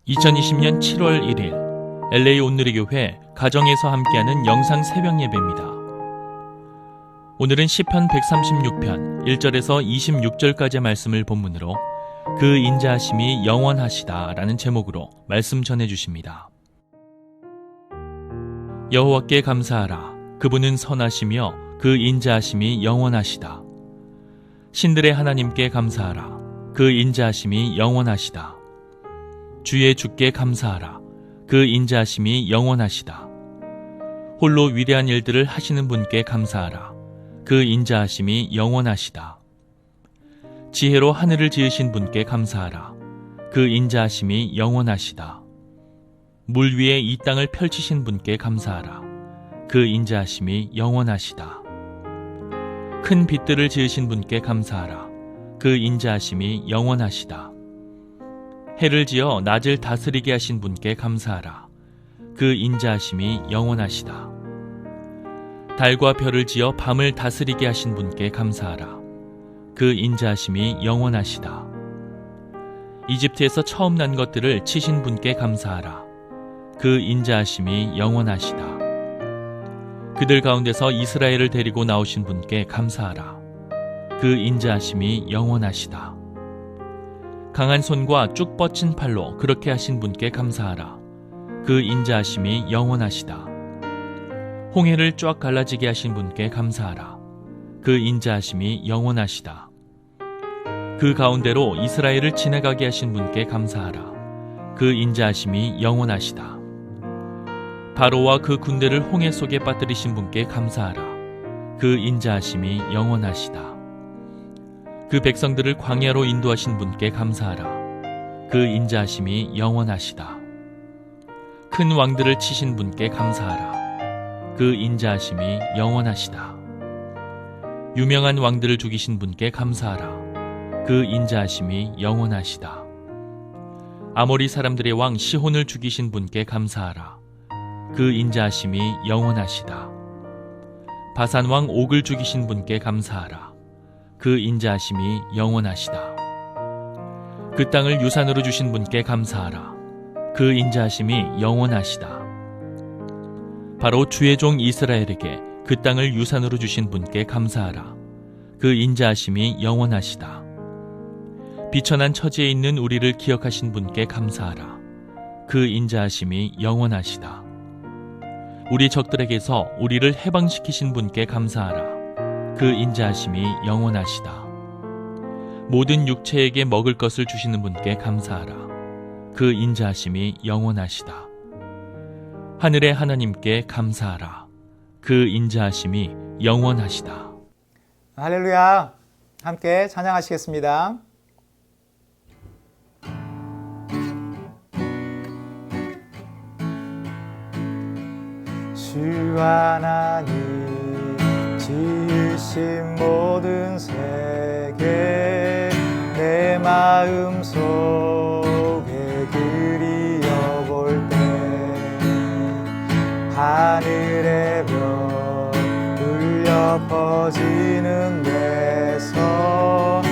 2020년 7월 1일 LA 온누리교회 가정에서 함께하는 영상 새벽 예배입니다. 오늘은 시편 136편 1절에서 26절까지의 말씀을 본문으로 그 인자하심이 영원하시다 라는 제목으로 말씀 전해주십니다. 여호와께 감사하라. 그분은 선하시며 그 인자하심이 영원하시다. 신들의 하나님께 감사하라. 그 인자하심이 영원하시다. 주의 주께 감사하라. 그 인자하심이 영원하시다. 홀로 위대한 일들을 하시는 분께 감사하라. 그 인자하심이 영원하시다. 지혜로 하늘을 지으신 분께 감사하라. 그 인자하심이 영원하시다. 물 위에 이 땅을 펼치신 분께 감사하라. 그 인자하심이 영원하시다. 큰 빛들을 지으신 분께 감사하라. 그 인자하심이 영원하시다. 해를 지어 낮을 다스리게 하신 분께 감사하라. 그 인자하심이 영원하시다. 달과 별을 지어 밤을 다스리게 하신 분께 감사하라. 그 인자하심이 영원하시다. 이집트에서 처음 난 것들을 치신 분께 감사하라. 그 인자하심이 영원하시다. 그들 가운데서 이스라엘을 데리고 나오신 분께 감사하라. 그 인자하심이 영원하시다. 강한 손과 쭉 뻗친 팔로 그렇게 하신 분께 감사하라. 그 인자하심이 영원하시다. 홍해를 쫙 갈라지게 하신 분께 감사하라. 그 인자하심이 영원하시다. 그 가운데로 이스라엘을 지나가게 하신 분께 감사하라. 그 인자하심이 영원하시다. 바로와 그 군대를 홍해 속에 빠뜨리신 분께 감사하라. 그 인자하심이 영원하시다. 그 백성들을 광야로 인도하신 분께 감사하라. 그 인자하심이 영원하시다. 큰 왕들을 치신 분께 감사하라. 그 인자하심이 영원하시다. 유명한 왕들을 죽이신 분께 감사하라. 그 인자하심이 영원하시다. 아모리 사람들의 왕 시혼을 죽이신 분께 감사하라. 그 인자하심이 영원하시다. 바산 왕 옥을 죽이신 분께 감사하라. 그 인자하심이 영원하시다. 그 땅을 유산으로 주신 분께 감사하라. 그 인자하심이 영원하시다. 바로 주의 종 이스라엘에게 그 땅을 유산으로 주신 분께 감사하라. 그 인자하심이 영원하시다. 비천한 처지에 있는 우리를 기억하신 분께 감사하라. 그 인자하심이 영원하시다. 우리 적들에게서 우리를 해방시키신 분께 감사하라. 그 인자하심이 영원하시다. 모든 육체에게 먹을 것을 주시는 분께 감사하라. 그 인자하심이 영원하시다. 하늘의 하나님께 감사하라. 그 인자하심이 영원하시다. 할렐루야. 함께 찬양하시겠습니다. 주 하나님 지으신 모든 세계 내 마음 속에 그리워볼 때 하늘의 별 울려 퍼지는 데서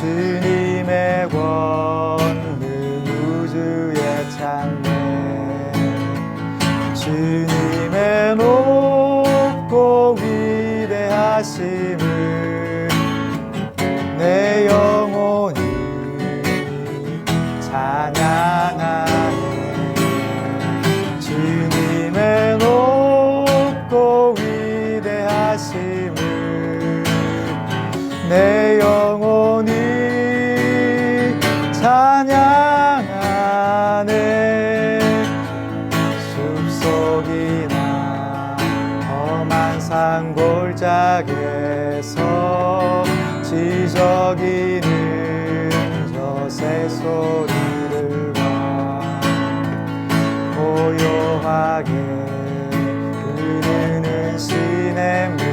주님의 권능 우주에 찬네 주님의 높고 위대하심을 내 영혼이 찬양하네 주님의 높고 위대하심을 내 영혼이 찬양하네 숲속이나 험한 산골짜기에서 지저귀는 저 새소리를 봐 고요하게 흐르는 시냇물을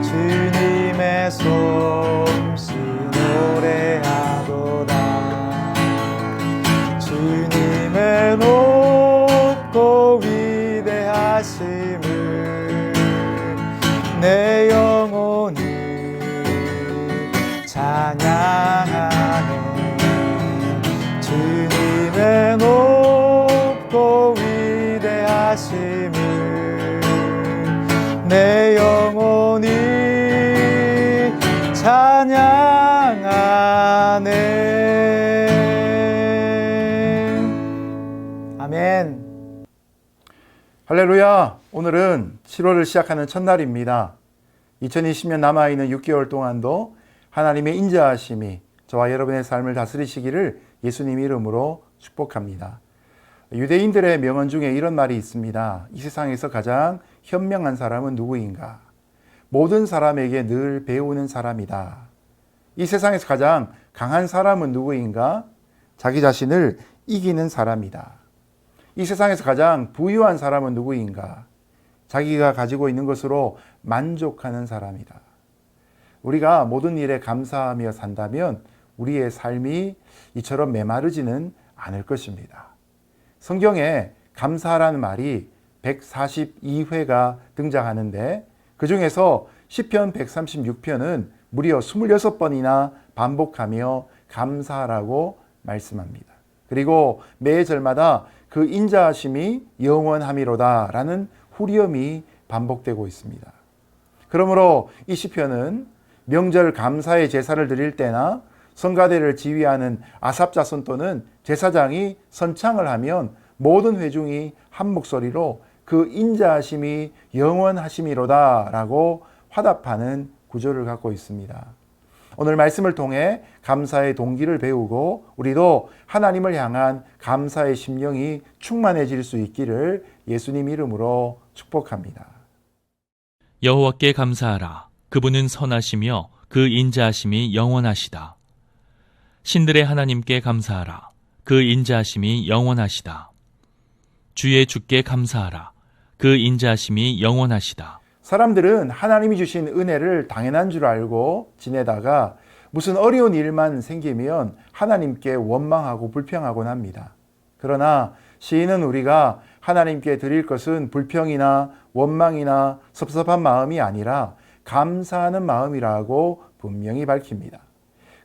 주님의 솜씨 노래하도다 주님의 높고 위대하심을 내 영혼이 찬양하네 주님 할렐루야! 오늘은 7월을 시작하는 첫날입니다. 2020년 남아있는 6개월 동안도 하나님의 인자하심이 저와 여러분의 삶을 다스리시기를 예수님 이름으로 축복합니다. 유대인들의 명언 중에 이런 말이 있습니다. 이 세상에서 가장 현명한 사람은 누구인가? 모든 사람에게 늘 배우는 사람이다. 이 세상에서 가장 강한 사람은 누구인가? 자기 자신을 이기는 사람이다. 이 세상에서 가장 부유한 사람은 누구인가? 자기가 가지고 있는 것으로 만족하는 사람이다. 우리가 모든 일에 감사하며 산다면 우리의 삶이 이처럼 메마르지는 않을 것입니다. 성경에 감사라는 말이 142회가 등장하는데 그 중에서 시편 136편은 무려 26번이나 반복하며 감사하라고 말씀합니다. 그리고 매 절마다 그 인자하심이 영원함이로다 라는 후렴이 반복되고 있습니다. 그러므로 이 시편은 명절 감사의 제사를 드릴 때나 성가대를 지휘하는 아삽 자손 또는 제사장이 선창을 하면 모든 회중이 한 목소리로 그 인자하심이 영원하심이로다 라고 화답하는 구조를 갖고 있습니다. 오늘 말씀을 통해 감사의 동기를 배우고 우리도 하나님을 향한 감사의 심령이 충만해질 수 있기를 예수님 이름으로 축복합니다. 여호와께 감사하라. 그분은 선하시며 그 인자하심이 영원하시다. 신들의 하나님께 감사하라. 그 인자하심이 영원하시다. 주의 주께 감사하라. 그 인자하심이 영원하시다. 사람들은 하나님이 주신 은혜를 당연한 줄 알고 지내다가 무슨 어려운 일만 생기면 하나님께 원망하고 불평하곤 합니다. 그러나 시인은 우리가 하나님께 드릴 것은 불평이나 원망이나 섭섭한 마음이 아니라 감사하는 마음이라고 분명히 밝힙니다.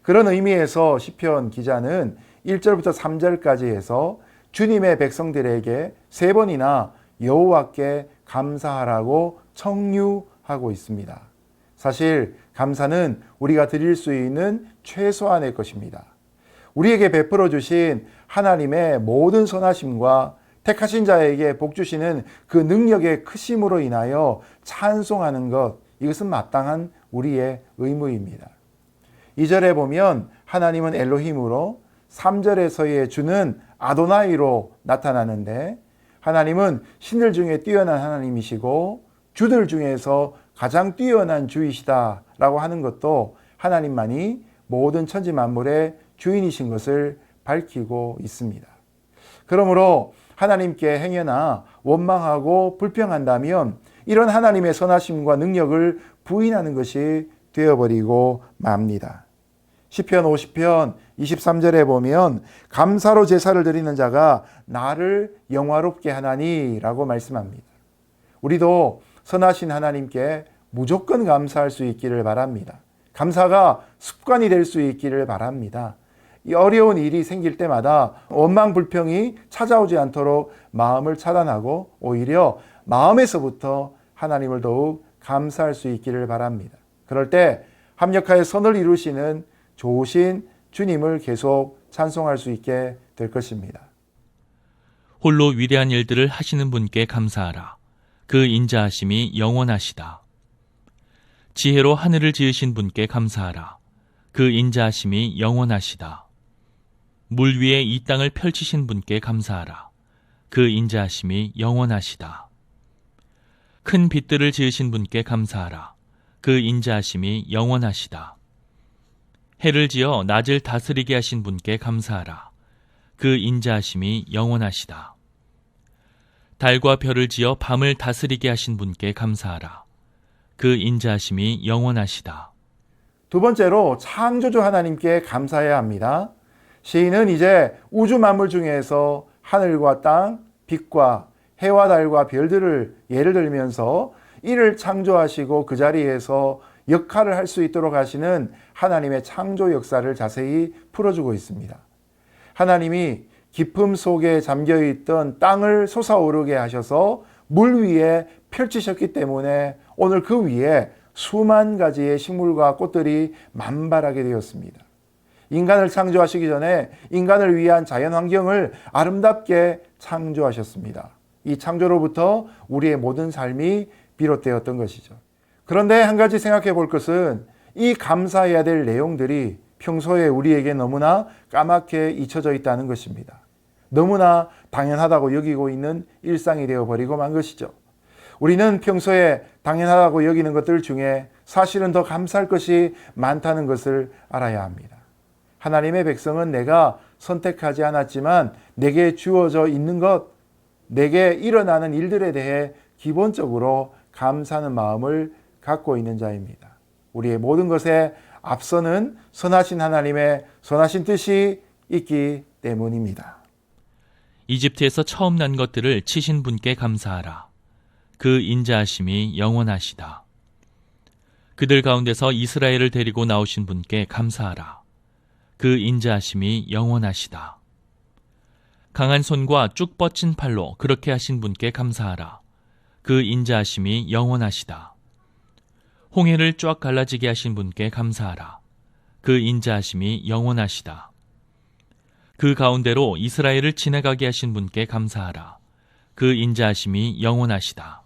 그런 의미에서 시편 기자는 1절부터 3절까지 해서 주님의 백성들에게 3번이나 여호와께 감사하라고 청유하고 있습니다. 사실 감사는 우리가 드릴 수 있는 최소한의 것입니다. 우리에게 베풀어 주신 하나님의 모든 선하심과 택하신 자에게 복 주시는 그 능력의 크심으로 인하여 찬송하는 것, 이것은 마땅한 우리의 의무입니다. 2절에 보면 하나님은 엘로힘으로, 3절에서의 주는 아도나이로 나타나는데 하나님은 신들 중에 뛰어난 하나님이시고 주들 중에서 가장 뛰어난 주이시다 라고 하는 것도 하나님만이 모든 천지 만물의 주인이신 것을 밝히고 있습니다. 그러므로 하나님께 행여나 원망하고 불평한다면 이런 하나님의 선하심과 능력을 부인하는 것이 되어버리고 맙니다. 시편 50편 23절에 보면 감사로 제사를 드리는 자가 나를 영화롭게 하나니 라고 말씀합니다. 우리도 선하신 하나님께 무조건 감사할 수 있기를 바랍니다. 감사가 습관이 될 수 있기를 바랍니다. 이 어려운 일이 생길 때마다 원망 불평이 찾아오지 않도록 마음을 차단하고 오히려 마음에서부터 하나님을 더욱 감사할 수 있기를 바랍니다. 그럴 때 합력하여 선을 이루시는 좋으신 주님을 계속 찬송할 수 있게 될 것입니다. 홀로 위대한 일들을 하시는 분께 감사하라. 그 인자하심이 영원하시다. 지혜로 하늘을 지으신 분께 감사하라. 그 인자하심이 영원하시다. 물 위에 이 땅을 펼치신 분께 감사하라. 그 인자하심이 영원하시다. 큰 빛들을 지으신 분께 감사하라. 그 인자하심이 영원하시다. 해를 지어 낮을 다스리게 하신 분께 감사하라. 그 인자하심이 영원하시다. 달과 별을 지어 밤을 다스리게 하신 분께 감사하라. 그 인자하심이 영원하시다. 두 번째로 창조주 하나님께 감사해야 합니다. 시인은 이제 우주 만물 중에서 하늘과 땅, 빛과 해와 달과 별들을 예를 들면서 이를 창조하시고 그 자리에서 역할을 할 수 있도록 하시는 하나님의 창조 역사를 자세히 풀어주고 있습니다. 하나님이 깊음 속에 잠겨있던 땅을 솟아오르게 하셔서 물 위에 펼치셨기 때문에 오늘 그 위에 수만 가지의 식물과 꽃들이 만발하게 되었습니다. 인간을 창조하시기 전에 인간을 위한 자연 환경을 아름답게 창조하셨습니다. 이 창조로부터 우리의 모든 삶이 비롯되었던 것이죠. 그런데 한 가지 생각해 볼 것은 이 감사해야 될 내용들이 평소에 우리에게 너무나 까맣게 잊혀져 있다는 것입니다. 너무나 당연하다고 여기고 있는 일상이 되어버리고 만 것이죠. 우리는 평소에 당연하다고 여기는 것들 중에 사실은 더 감사할 것이 많다는 것을 알아야 합니다. 하나님의 백성은 내가 선택하지 않았지만 내게 주어져 있는 것, 내게 일어나는 일들에 대해 기본적으로 감사하는 마음을 갖고 있는 자입니다. 우리의 모든 것에 앞서는 선하신 하나님의 선하신 뜻이 있기 때문입니다. 이집트에서 처음 난 것들을 치신 분께 감사하라. 그 인자하심이 영원하시다. 그들 가운데서 이스라엘을 데리고 나오신 분께 감사하라. 그 인자하심이 영원하시다. 강한 손과 쭉 뻗친 팔로 그렇게 하신 분께 감사하라. 그 인자하심이 영원하시다. 홍해를 쫙 갈라지게 하신 분께 감사하라. 그 인자하심이 영원하시다. 그 가운데로 이스라엘을 지나가게 하신 분께 감사하라. 그 인자하심이 영원하시다.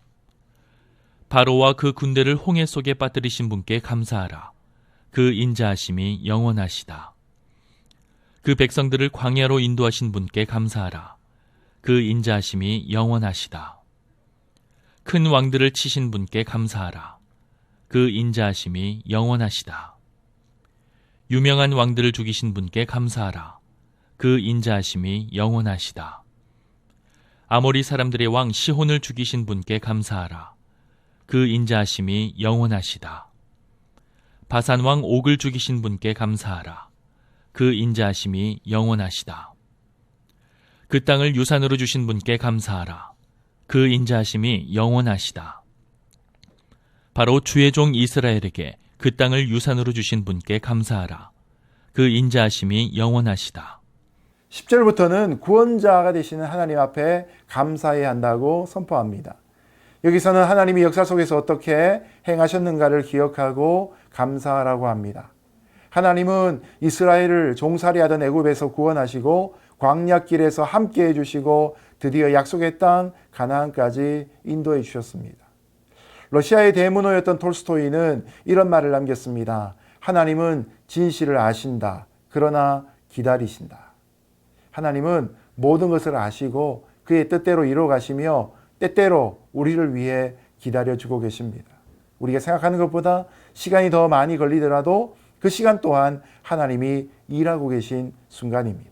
바로와 그 군대를 홍해 속에 빠뜨리신 분께 감사하라. 그 인자하심이 영원하시다. 그 백성들을 광야로 인도하신 분께 감사하라. 그 인자하심이 영원하시다. 큰 왕들을 치신 분께 감사하라. 그 인자하심이 영원하시다. 유명한 왕들을 죽이신 분께 감사하라. 그 인자하심이 영원하시다. 아모리 사람들의 왕 시혼을 죽이신 분께 감사하라. 그 인자하심이 영원하시다. 바산 왕 옥을 죽이신 분께 감사하라. 그 인자하심이 영원하시다. 그 땅을 유산으로 주신 분께 감사하라. 그 인자하심이 영원하시다. 바로 주의 종 이스라엘에게 그 땅을 유산으로 주신 분께 감사하라. 그 인자하심이 영원하시다. 10절부터는 구원자가 되시는 하나님 앞에 감사해야 한다고 선포합니다. 여기서는 하나님이 역사 속에서 어떻게 행하셨는가를 기억하고 감사하라고 합니다. 하나님은 이스라엘을 종살이하던 애굽에서 구원하시고 광야길에서 함께해 주시고 드디어 약속의 땅 가나안까지 인도해 주셨습니다. 러시아의 대문호였던 톨스토이는 이런 말을 남겼습니다. 하나님은 진실을 아신다. 그러나 기다리신다. 하나님은 모든 것을 아시고 그의 뜻대로 이루어가시며 때때로 우리를 위해 기다려주고 계십니다. 우리가 생각하는 것보다 시간이 더 많이 걸리더라도 그 시간 또한 하나님이 일하고 계신 순간입니다.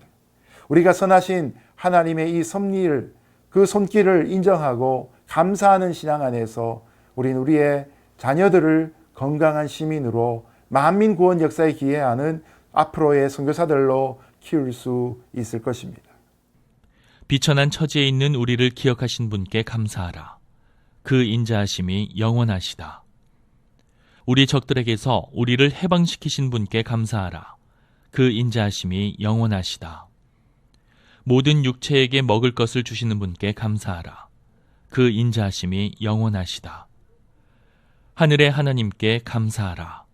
우리가 선하신 하나님의 이 섭리를, 그 손길을 인정하고 감사하는 신앙 안에서 우리는 우리의 자녀들을 건강한 시민으로 만민 구원 역사에 기여하는 앞으로의 선교사들로 키울 수 있을 것입니다. 비천한 처지에 있는 우리를 기억하신 분께 감사하라. 그 인자하심이 영원하시다. 우리 적들에게서 우리를 해방시키신 분께 감사하라. 그 인자하심이 영원하시다. 모든 육체에게 먹을 것을 주시는 분께 감사하라. 그 인자하심이 영원하시다. 하늘의 하나님께 감사하라.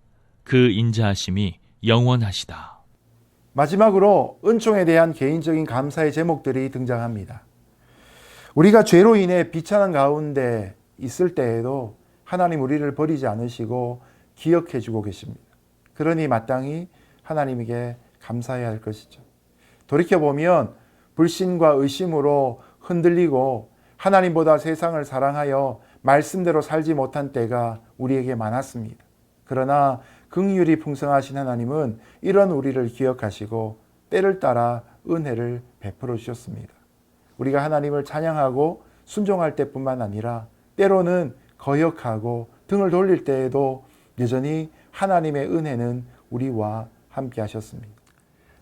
그 인자하심이 영원하시다. 마지막으로 은총에 대한 개인적인 감사의 제목들이 등장합니다. 우리가 죄로 인해 비천한 가운데 있을 때에도 하나님 우리를 버리지 않으시고 기억해 주고 계십니다. 그러니 마땅히 하나님에게 감사해야 할 것이죠. 돌이켜보면 불신과 의심으로 흔들리고 하나님보다 세상을 사랑하여 말씀대로 살지 못한 때가 우리에게 많았습니다. 그러나 긍휼이 풍성하신 하나님은 이런 우리를 기억하시고 때를 따라 은혜를 베풀어 주셨습니다. 우리가 하나님을 찬양하고 순종할 때뿐만 아니라 때로는 거역하고 등을 돌릴 때에도 여전히 하나님의 은혜는 우리와 함께 하셨습니다.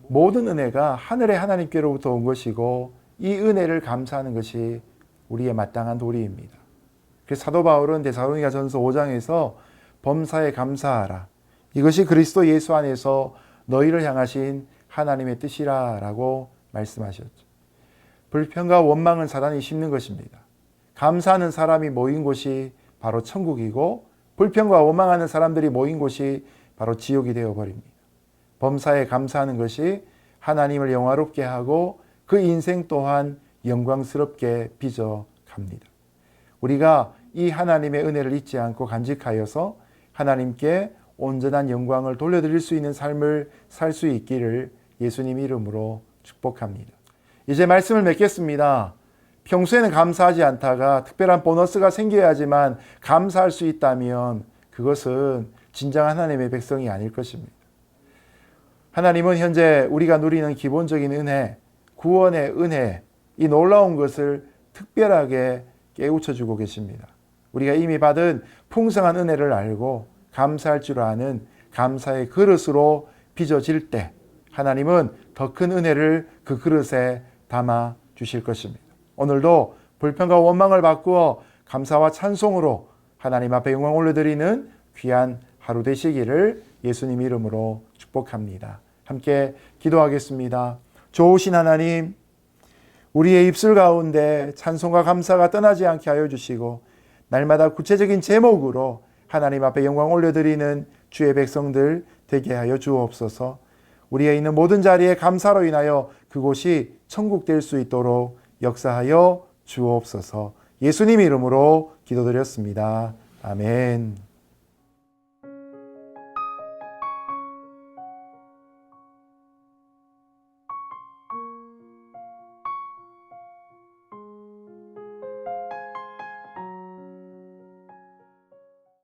모든 은혜가 하늘의 하나님께로부터 온 것이고 이 은혜를 감사하는 것이 우리의 마땅한 도리입니다. 그래서 사도 바울은 데살로니가전서 5장에서 범사에 감사하라. 이것이 그리스도 예수 안에서 너희를 향하신 하나님의 뜻이라라고 말씀하셨죠. 불평과 원망은 사단이 심는 것입니다. 감사하는 사람이 모인 곳이 바로 천국이고 불평과 원망하는 사람들이 모인 곳이 바로 지옥이 되어버립니다. 범사에 감사하는 것이 하나님을 영화롭게 하고 그 인생 또한 영광스럽게 빚어 합니다. 우리가 이 하나님의 은혜를 잊지 않고 간직하여서 하나님께 온전한 영광을 돌려드릴 수 있는 삶을 살 수 있기를 예수님 이름으로 축복합니다. 이제 말씀을 맺겠습니다. 평소에는 감사하지 않다가 특별한 보너스가 생겨야지만 감사할 수 있다면 그것은 진정 하나님의 백성이 아닐 것입니다. 하나님은 현재 우리가 누리는 기본적인 은혜, 구원의 은혜, 이 놀라운 것을 특별하게 깨우쳐주고 계십니다. 우리가 이미 받은 풍성한 은혜를 알고 감사할 줄 아는 감사의 그릇으로 빚어질 때 하나님은 더 큰 은혜를 그 그릇에 담아 주실 것입니다. 오늘도 불평과 원망을 바꾸어 감사와 찬송으로 하나님 앞에 영광 올려드리는 귀한 하루 되시기를 예수님 이름으로 축복합니다. 함께 기도하겠습니다. 좋으신 하나님, 우리의 입술 가운데 찬송과 감사가 떠나지 않게 하여 주시고 날마다 구체적인 제목으로 하나님 앞에 영광 올려드리는 주의 백성들 되게 하여 주옵소서. 우리의 있는 모든 자리에 감사로 인하여 그곳이 천국 될 수 있도록 역사하여 주옵소서. 예수님 이름으로 기도드렸습니다. 아멘.